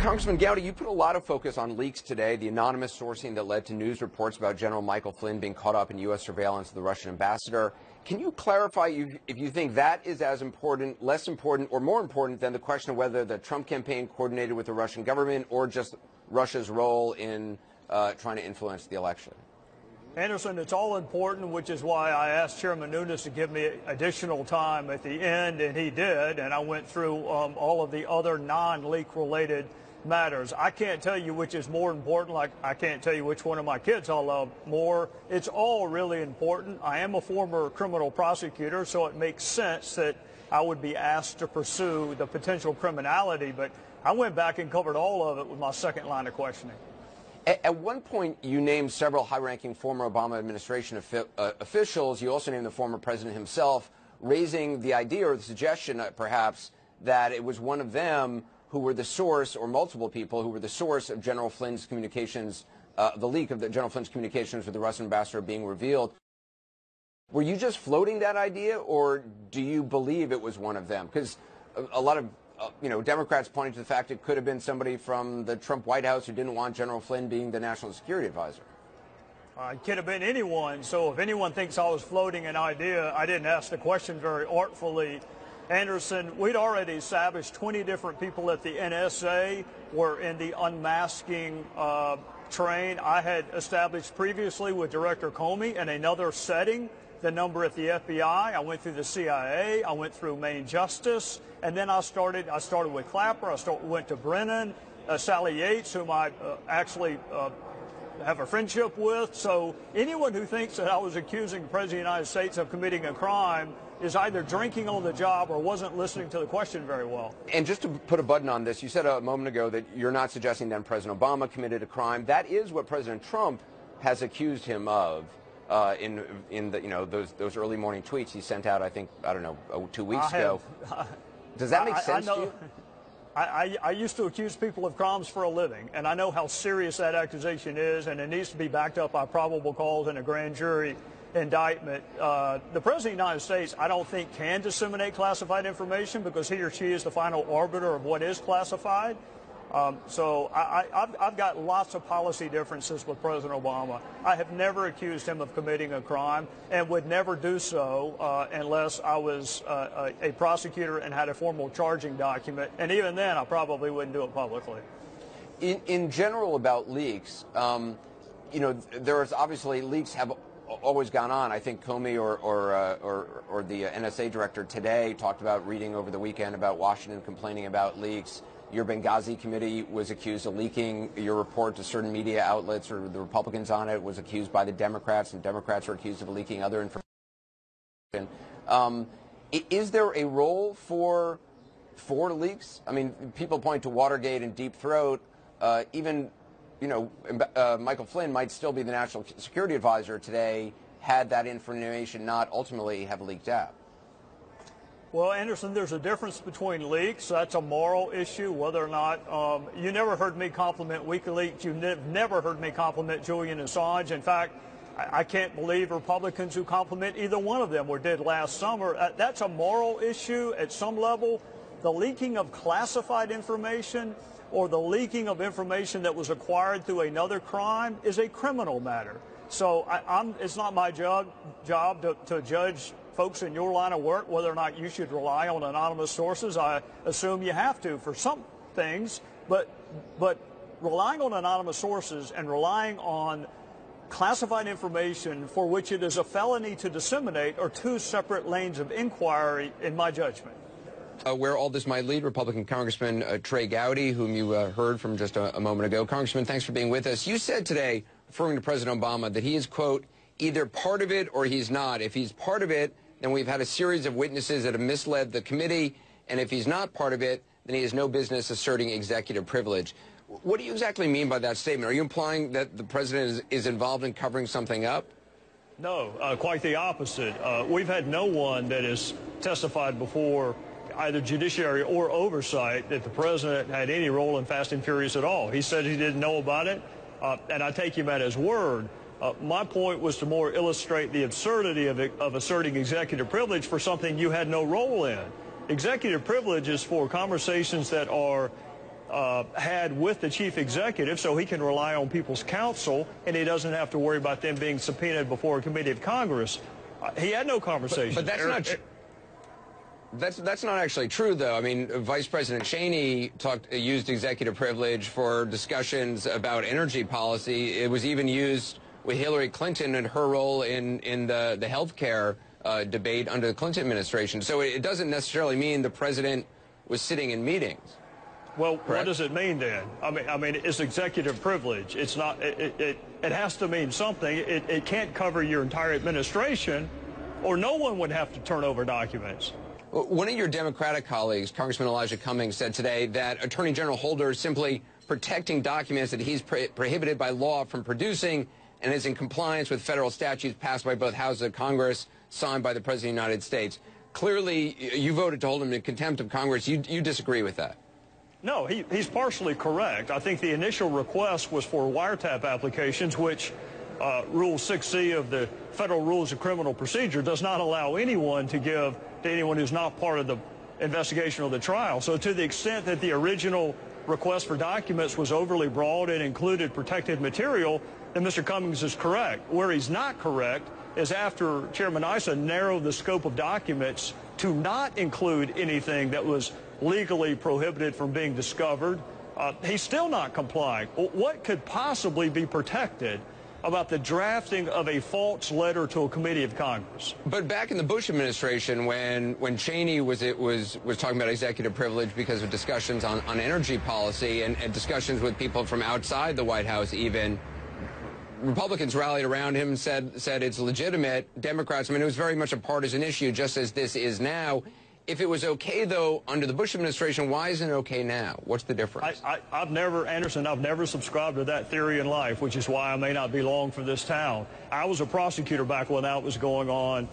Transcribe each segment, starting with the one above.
Congressman Gowdy, you put a lot of focus on leaks today, the anonymous sourcing that led to news reports about General Michael Flynn being caught up in U.S. surveillance of the Russian ambassador. Can you clarify if you think that is as important, less important, or more important than the question of whether the Trump campaign coordinated with the Russian government or just Russia's role in trying to influence the election? Anderson, it's all important, which is why I asked Chairman Nunes to give me additional time at the end, and he did, and I went through all of the other non-leak related matters. I can't tell you which is more important, like I can't tell you which one of my kids I love more. It's all really important. I am a former criminal prosecutor, so it makes sense that I would be asked to pursue the potential criminality, but I went back and covered all of it with my second line of questioning. At one point, you named several high-ranking former Obama administration officials. You also named the former president himself, raising the idea or the suggestion, perhaps, that it was one of them who were the source, or multiple people who were the source of General Flynn's communications, the leak of General Flynn's communications with the Russian ambassador being revealed. Were you just floating that idea, or do you believe it was one of them? Because a lot of Democrats pointing to the fact it could have been somebody from the Trump White House who didn't want General Flynn being the national security advisor. It could have been anyone, so if anyone thinks I was floating an idea, I didn't ask the question very artfully. Anderson, we'd already established 20 different people at the NSA were in the unmasking train. I had established previously with Director Comey in another setting the number at the FBI. I went through the CIA. I went through Main Justice. And then I started with Clapper. Went to Brennan, Sally Yates, whom I actually have a friendship with. So anyone who thinks that I was accusing the President of the United States of committing a crime is either drinking on the job or wasn't listening to the question very well. And just to put a button on this, you said a moment ago that you're not suggesting that President Obama committed a crime. That is what President Trump has accused him of in the, those early morning tweets he sent out, I think, 2 weeks ago. Does that make sense to you? I used to accuse people of crimes for a living, and I know how serious that accusation is, and it needs to be backed up by probable cause and a grand jury indictment. The President of the United States, I don't think, can disseminate classified information because he or she is the final arbiter of what is classified. So I've got lots of policy differences with President Obama. I have never accused him of committing a crime and would never do so unless I was a prosecutor and had a formal charging document. And even then, I probably wouldn't do it publicly. In general about leaks, there's obviously leaks have always gone on. I think Comey or the NSA director today talked about reading over the weekend about Washington complaining about leaks. Your Benghazi committee was accused of leaking your report to certain media outlets, or the Republicans on it was accused by the Democrats, and Democrats were accused of leaking other information. Is there a role for leaks? I mean, people point to Watergate and Deep Throat. Even Michael Flynn might still be the national security advisor today had that information not ultimately have leaked out. Well, Anderson, there's a difference between leaks. That's a moral issue, whether or not you never heard me compliment WikiLeaks. You never heard me compliment Julian Assange. In fact, I can't believe Republicans who compliment either one of them were did last summer. That's a moral issue at some level. The leaking of classified information or the leaking of information that was acquired through another crime is a criminal matter. So it's not my job to judge folks in your line of work whether or not you should rely on anonymous sources. I assume you have to for some things, but relying on anonymous sources and relying on classified information for which it is a felony to disseminate are two separate lanes of inquiry in my judgment. Where all this might lead, Republican Congressman Trey Gowdy, whom you heard from just a moment ago. Congressman, thanks for being with us. You said today, referring to President Obama, that he is, quote, either part of it or he's not. If he's part of it, then we've had a series of witnesses that have misled the committee, and if he's not part of it, then he has no business asserting executive privilege. What do you exactly mean by that statement? Are you implying that the president is involved in covering something up? No, quite the opposite. We've had no one that has testified before either judiciary or oversight that the president had any role in Fast and Furious at all. He said he didn't know about it, and I take him at his word. My point was to more illustrate the absurdity of asserting executive privilege for something you had no role in. Executive privilege is for conversations that are had with the chief executive so he can rely on people's counsel and he doesn't have to worry about them being subpoenaed before a committee of Congress. He had no conversation. But that's not that's not actually true, though. I mean, Vice President Cheney used executive privilege for discussions about energy policy. It was even used with Hillary Clinton and her role in the health care debate under the Clinton administration. So it doesn't necessarily mean the president was sitting in meetings. Well, correct? What does it mean then? I mean, it's executive privilege. It's not. It has to mean something. It can't cover your entire administration, or no one would have to turn over documents. One of your Democratic colleagues, Congressman Elijah Cummings, said today that Attorney General Holder is simply protecting documents that he's prohibited by law from producing and is in compliance with federal statutes passed by both houses of Congress, signed by the President of the United States. Clearly, you voted to hold him in contempt of Congress. You disagree with that? No, he's partially correct. I think the initial request was for wiretap applications, which Rule 6C of the Federal Rules of Criminal Procedure does not allow anyone to give to anyone who's not part of the investigation or the trial. So to the extent that the original request for documents was overly broad and included protected material, then Mr. Cummings is correct. Where he's not correct is after Chairman Issa narrowed the scope of documents to not include anything that was legally prohibited from being discovered, he's still not complying. What could possibly be protected about the drafting of a false letter to a committee of Congress? But back in the Bush administration, when Cheney was talking about executive privilege because of discussions on energy policy and discussions with people from outside the White House even, Republicans rallied around him and said it's legitimate. Democrats, I mean, it was very much a partisan issue, just as this is now. If it was okay, though, under the Bush administration, why isn't it okay now? What's the difference? I've never subscribed to that theory in life, which is why I may not be long for this town. I was a prosecutor back when that was going on.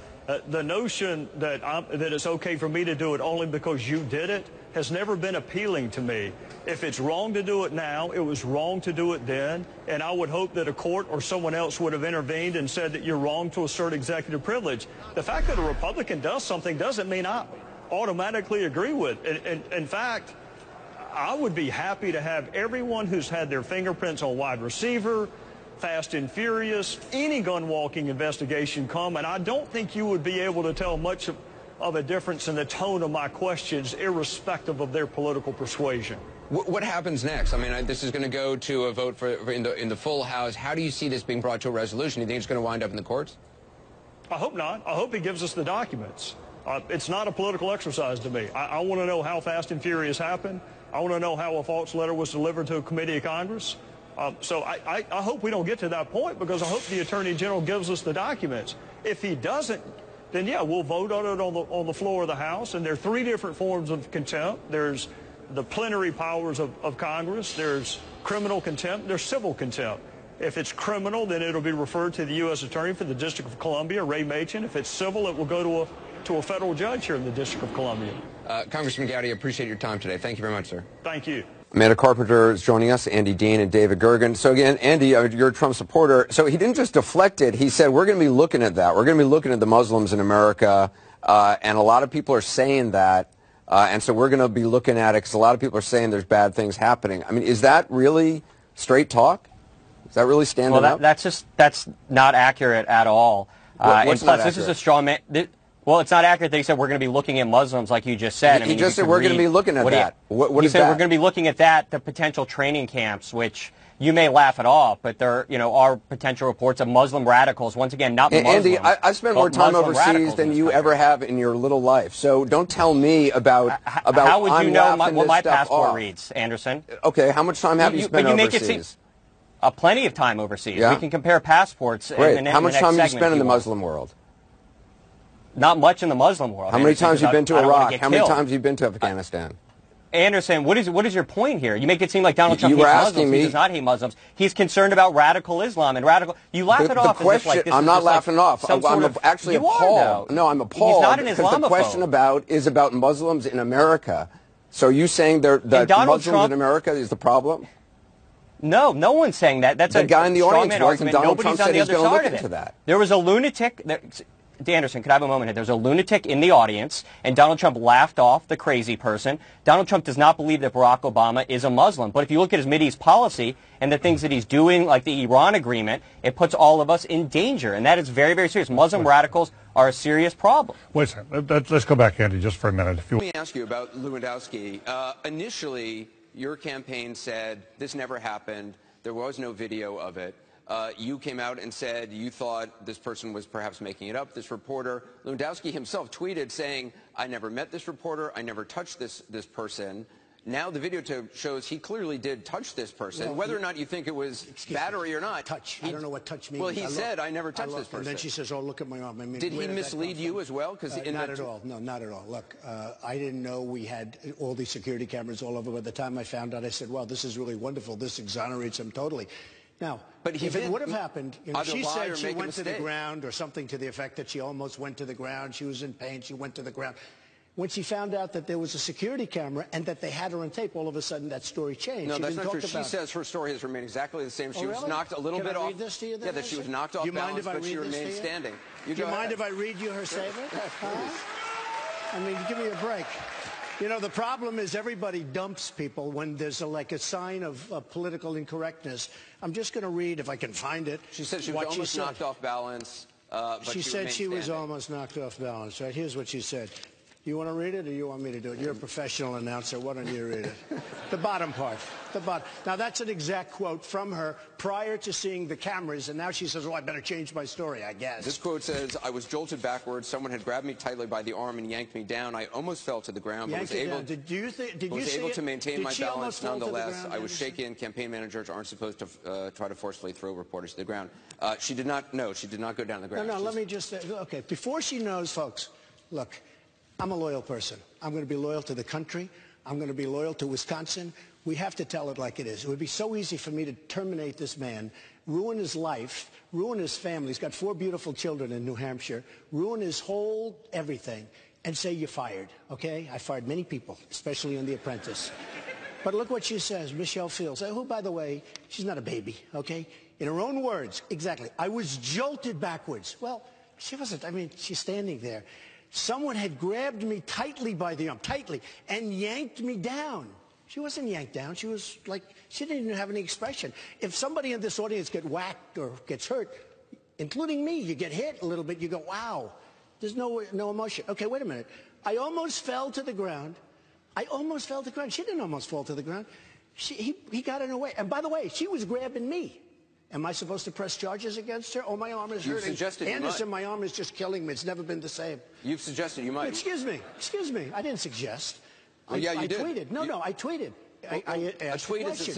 The notion that it's okay for me to do it only because you did it has never been appealing to me. If it's wrong to do it now, it was wrong to do it then, and I would hope that a court or someone else would have intervened and said that you're wrong to assert executive privilege. The fact that a Republican does something doesn't mean I automatically agree with. In fact, I would be happy to have everyone who's had their fingerprints on Wide Receiver, Fast and Furious, any gun-walking investigation come, and I don't think you would be able to tell much of a difference in the tone of my questions, irrespective of their political persuasion. What happens next? I mean, this is going to go to a vote in the full House. How do you see this being brought to a resolution? Do you think it's going to wind up in the courts? I hope not. I hope he gives us the documents. It's not a political exercise to me. I want to know how Fast and Furious happened. I want to know how a false letter was delivered to a committee of Congress. So I hope we don't get to that point, because I hope the Attorney General gives us the documents. If he doesn't, then yeah, we'll vote on it on the floor of the House. And there are three different forms of contempt. There's the plenary powers of Congress. There's criminal contempt. There's civil contempt. If it's criminal, then it'll be referred to the U.S. Attorney for the District of Columbia, Ray Machen. If it's civil, it will go to a federal judge here in the District of Columbia. Congressman Gowdy, I appreciate your time today. Thank you very much, sir. Thank you. Amanda Carpenter is joining us, Andy Dean and David Gergen. So again, Andy, you're a Trump supporter. So he didn't just deflect it. He said, we're going to be looking at that. We're going to be looking at the Muslims in America. And a lot of people are saying that. And so we're going to be looking at it because a lot of people are saying there's bad things happening. I mean, is that really straight talk? Is that really standing up? That's not accurate at all. What's and not plus, this is accurate? a straw man. Well, it's not accurate that he said we're going to be looking at Muslims like you just said. He just said we're going to be looking at that. What he is said that? We're going to be looking at that, the potential training camps, which you may laugh it off, but there are potential reports of Muslim radicals. Once again, not Muslims. Andy, I've spent more time overseas than you ever have in your little life. So don't tell me about how would you know what my passport off. reads, Anderson? Okay, how much time have you spent overseas? Make it seem plenty of time overseas. Yeah? We can compare passports. Great. How much time have you spent in the Muslim world? Not much in the Muslim world. How many times have you been to Iraq? How many times have you been to Afghanistan? Anderson, what is your point here? You make it seem like Donald Trump hates Muslims. Me. He does not hate Muslims. He's concerned about radical Islam and radical. You laugh it off. Question, as if, like, I'm not laughing off. I'm actually appalled. No, I'm appalled. He's not an Islamophobe. Because the question is about Muslims in America. So are you saying that Muslims in America is the problem? No, no one's saying that. That's the guy in the audience was, and Donald Nobody's Trump said he's going to look into that. There was a lunatic. Anderson, could I have a moment here? There's a lunatic in the audience, and Donald Trump laughed off the crazy person. Donald Trump does not believe that Barack Obama is a Muslim. But if you look at his Mideast policy and the things that he's doing, like the Iran agreement, it puts all of us in danger. And that is very, very serious. Muslim radicals are a serious problem. Wait a second. Let's go back, Andy, just for a minute. Let me ask you about Lewandowski. Initially, your campaign said this never happened. There was no video of it. You came out and said you thought this person was perhaps making it up, this reporter. Lewandowski himself tweeted saying, I never met this reporter, I never touched this person. Now the video shows he clearly did touch this person. Well, whether or not you think it was battery or not. Touch. I don't know what touch means. Well, he said, I never touched this person. And then she says, oh, look at my arm. I mean, did he mislead you as well? Not at all. No, not at all. Look, I didn't know we had all these security cameras all over. By the time I found out, I said, well, this is really wonderful. This exonerates him totally. Now, but if it would have happened, you know, she said she went to the ground or something to the effect that she almost went to the ground. She was in pain. She went to the ground. When she found out that there was a security camera and that they had her on tape, all of a sudden that story changed. No, that's not true. She says her story has remained exactly the same. She was knocked a little bit off. Can I read this to you then? Yeah, that she was knocked off balance, but she remained standing. Do you mind if I read you her statement? I mean, give me a break. You know, the problem is everybody dumps people when there's like a sign of political incorrectness. I'm just going to read, if I can find it. She said she was almost knocked off balance, but she said she was almost knocked off balance. Right, here's what she said. You want to read it or you want me to do it? You're a professional announcer. Why don't you read it? The bottom part. The bottom. Now, that's an exact quote from her prior to seeing the cameras, and now she says, oh, I better change my story, I guess. This quote says, I was jolted backwards. Someone had grabbed me tightly by the arm and yanked me down. I almost fell to the ground, but was able to maintain my balance nonetheless. I was shaken. Campaign managers aren't supposed to try to forcefully throw reporters to the ground. She did not go down to the ground. No, let me just say, okay, before she knows, folks, look, I'm a loyal person. I'm going to be loyal to the country. I'm going to be loyal to Wisconsin. We have to tell it like it is. It would be so easy for me to terminate this man, ruin his life, ruin his family. He's got 4 beautiful children in New Hampshire, ruin his whole everything, and say you're fired, okay? I fired many people, especially on The Apprentice. But look what she says, Michelle Fields, who, by the way, she's not a baby, okay? In her own words, exactly, I was jolted backwards. Well, she wasn't. I mean, she's standing there. Someone had grabbed me tightly by the arm, and yanked me down. She wasn't yanked down. She was like, she didn't even have any expression. If somebody in this audience gets whacked or gets hurt, including me, you get hit a little bit, you go, wow, there's no emotion. Okay, wait a minute. I almost fell to the ground. I almost fell to the ground. She didn't almost fall to the ground. He got in her way. And by the way, she was grabbing me. Am I supposed to press charges against her? Oh, my arm is hurting. Anderson, my arm is just killing me. It's never been the same. You've suggested you might. Excuse me. I didn't suggest. Well, yeah, you did. I tweeted. No, I tweeted. I asked a question.